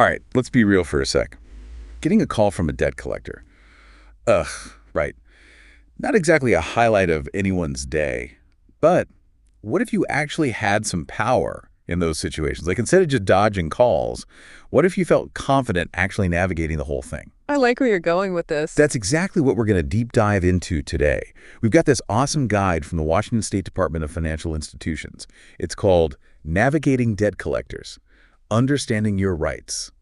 All right, let's be real for a sec. Getting a call from a debt collector. Ugh, right. Not exactly a highlight of anyone's day. But what if you actually had some power in those situations? Like instead of just dodging calls, what if you felt confident actually navigating the whole thing? I like where you're going with this. That's exactly what we're going to deep dive into today. We've got this awesome guide from the Washington State Department of Financial Institutions. It's called Navigating Debt Collectors, Understanding Your Rights.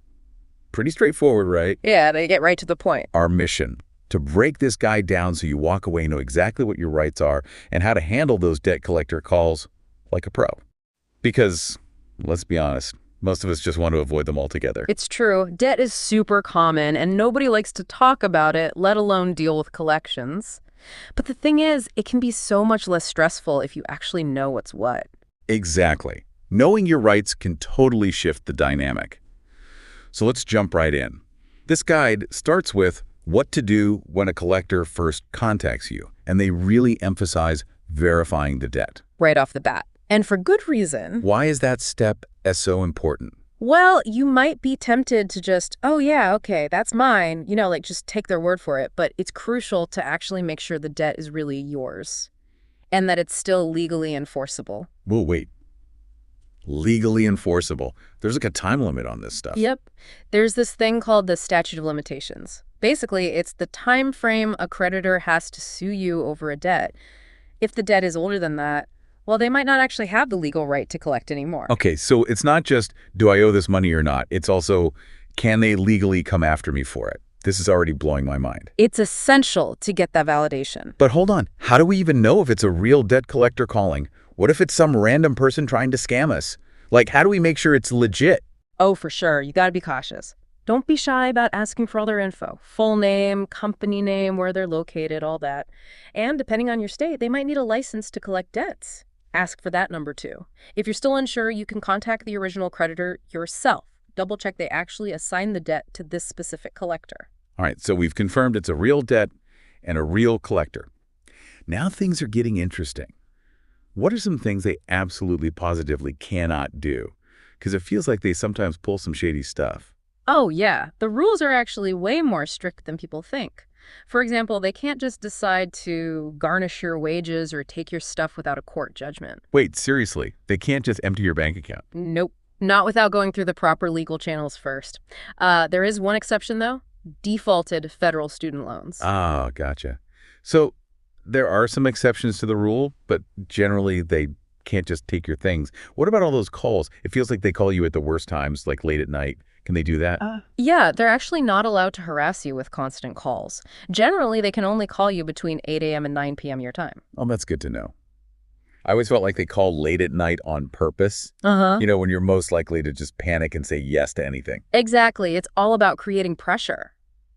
Pretty straightforward, right? Yeah, to get right to the point. Our mission, to break this guide down so you walk away know exactly what your rights are and how to handle those debt collector calls like a pro. Because, let's be honest, most of us just want to avoid them altogether. It's true. Debt is super common, and nobody likes to talk about it, let alone deal with collections. But the thing is, it can be so much less stressful if you actually know what's what. Exactly. Knowing your rights can totally shift the dynamic. So let's jump right in. This guide starts with what to do when a collector first contacts you, and they really emphasize verifying the debt. Right off the bat. And for good reason. Why is that step so important? Well, you might be tempted to just, oh yeah, okay, that's mine, like just take their word for it. But it's crucial to actually make sure the debt is really yours and that it's still legally enforceable. Whoa, wait. Legally enforceable. There's like a time limit on this stuff. Yep. There's this thing called the statute of limitations. Basically, it's the time frame a creditor has to sue you over a debt. If the debt is older than that, well, they might not actually have the legal right to collect anymore. Okay, so it's not just, do I owe this money or not? It's also, can they legally come after me for it? This is already blowing my mind. It's essential to get that validation. But hold on, how do we even know if it's a real debt collector calling? What if it's some random person trying to scam us? Like, how do we make sure it's legit? Oh, for sure. You gotta be cautious. Don't be shy about asking for all their info. Full name, company name, where they're located, all that. And depending on your state, they might need a license to collect debts. Ask for that number too. If you're still unsure, you can contact the original creditor yourself. Double check they actually assigned the debt to this specific collector. All right, so we've confirmed it's a real debt and a real collector. Now things are getting interesting. What are some things they absolutely positively cannot do? Because it feels like they sometimes pull some shady stuff. Oh, yeah. The rules are actually way more strict than people think. For example, they can't just decide to garnish your wages or take your stuff without a court judgment. Wait, seriously? They can't just empty your bank account? Nope. Not without going through the proper legal channels first. There is one exception, though. Defaulted federal student loans. Ah, gotcha. So there are some exceptions to the rule, but generally they can't just take your things. What about all those calls? It feels like they call you at the worst times, like late at night. Can they do that? Yeah, they're actually not allowed to harass you with constant calls. Generally, they can only call you between 8 a.m. and 9 p.m. your time. Oh, that's good to know. I always felt like they call late at night on purpose. Uh-huh. When you're most likely to just panic and say yes to anything. Exactly. It's all about creating pressure.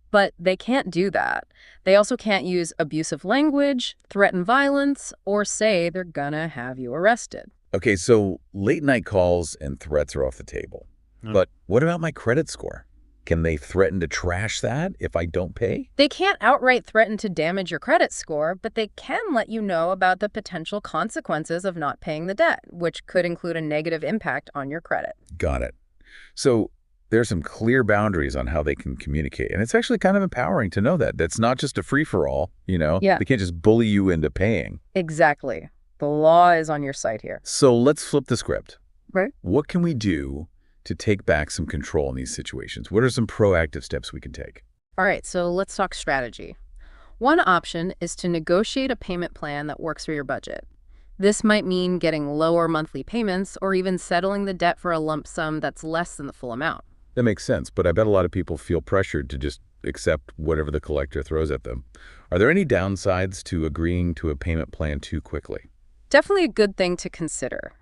But they can't do that. They also can't use abusive language, threaten violence, or say they're gonna have you arrested. Okay, so late night calls and threats are off the table. But what about my credit score? Can they threaten to trash that if I don't pay? They can't outright threaten to damage your credit score, but they can let you know about the potential consequences of not paying the debt, which could include a negative impact on your credit. Got it. So there's some clear boundaries on how they can communicate. And it's actually kind of empowering to know that. That's not just a free-for-all, Yeah. They can't just bully you into paying. Exactly. The law is on your side here. So let's flip the script. Right. What can we do to take back some control in these situations? What are some proactive steps we can take? All right, so let's talk strategy. One option is to negotiate a payment plan that works for your budget. This might mean getting lower monthly payments or even settling the debt for a lump sum that's less than the full amount. That makes sense, but I bet a lot of people feel pressured to just accept whatever the collector throws at them. Are there any downsides to agreeing to a payment plan too quickly? Definitely a good thing to consider.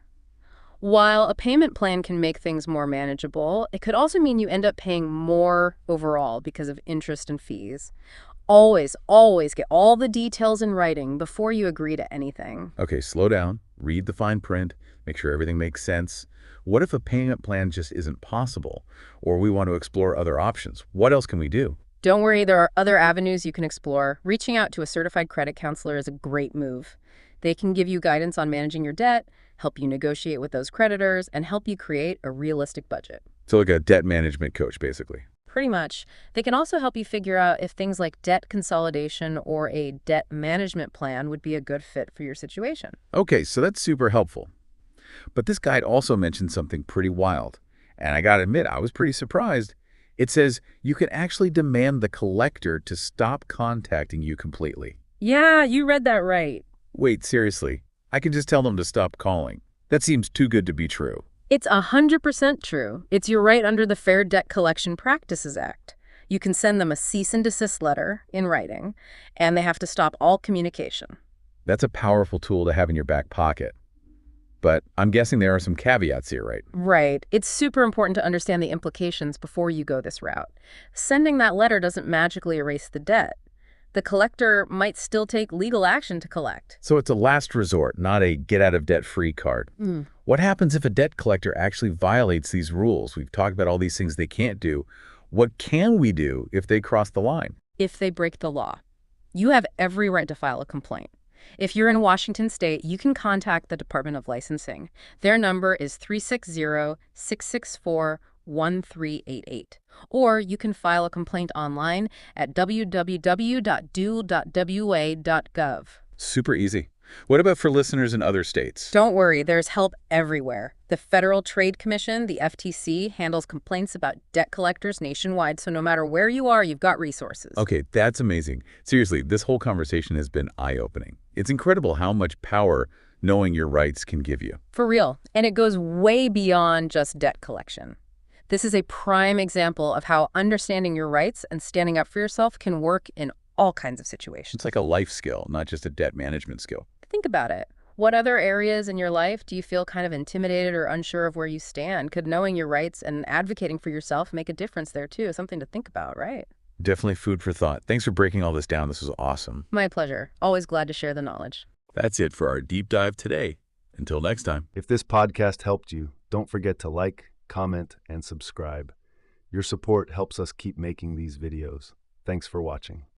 While a payment plan can make things more manageable, it could also mean you end up paying more overall because of interest and fees. Always, always get all the details in writing before you agree to anything. Okay, slow down, read the fine print, make sure everything makes sense. What if a payment plan just isn't possible, or we want to explore other options? What else can we do? Don't worry, there are other avenues you can explore. Reaching out to a certified credit counselor is a great move. They can give you guidance on managing your debt, help you negotiate with those creditors, and help you create a realistic budget. So like a debt management coach, basically. Pretty much. They can also help you figure out if things like debt consolidation or a debt management plan would be a good fit for your situation. Okay, so that's super helpful. But this guide also mentioned something pretty wild. And I gotta admit, I was pretty surprised. It says you can actually demand the collector to stop contacting you completely. Yeah, you read that right. Wait, seriously? I can just tell them to stop calling. That seems too good to be true. It's 100% true. It's your right under the Fair Debt Collection Practices Act. You can send them a cease and desist letter in writing, and they have to stop all communication. That's a powerful tool to have in your back pocket. But I'm guessing there are some caveats here, right? Right. It's super important to understand the implications before you go this route. Sending that letter doesn't magically erase the debt. The collector might still take legal action to collect. So it's a last resort, not a get-out-of-debt-free card. What happens if a debt collector actually violates these rules? We've talked about all these things they can't do. What can we do if they cross the line? If they break the law, you have every right to file a complaint. If you're in Washington State, you can contact the Department of Licensing. Their number is 360-664-1388. Or you can file a complaint online at www.do.wa.gov. Super easy. What about for listeners in other states? Don't worry, there's help everywhere. The Federal Trade Commission, the FTC, handles complaints about debt collectors nationwide, so no matter where you are, you've got resources. Okay, that's amazing. Seriously, this whole conversation has been eye-opening. It's incredible how much power knowing your rights can give you. For real. And it goes way beyond just debt collection. This is a prime example of how understanding your rights and standing up for yourself can work in all kinds of situations. It's like a life skill, not just a debt management skill. Think about it. What other areas in your life do you feel kind of intimidated or unsure of where you stand? Could knowing your rights and advocating for yourself make a difference there too? Something to think about, right? Definitely food for thought. Thanks for breaking all this down. This was awesome. My pleasure. Always glad to share the knowledge. That's it for our deep dive today. Until next time. If this podcast helped you, don't forget to like, comment, and subscribe. Your support helps us keep making these videos. Thanks for watching.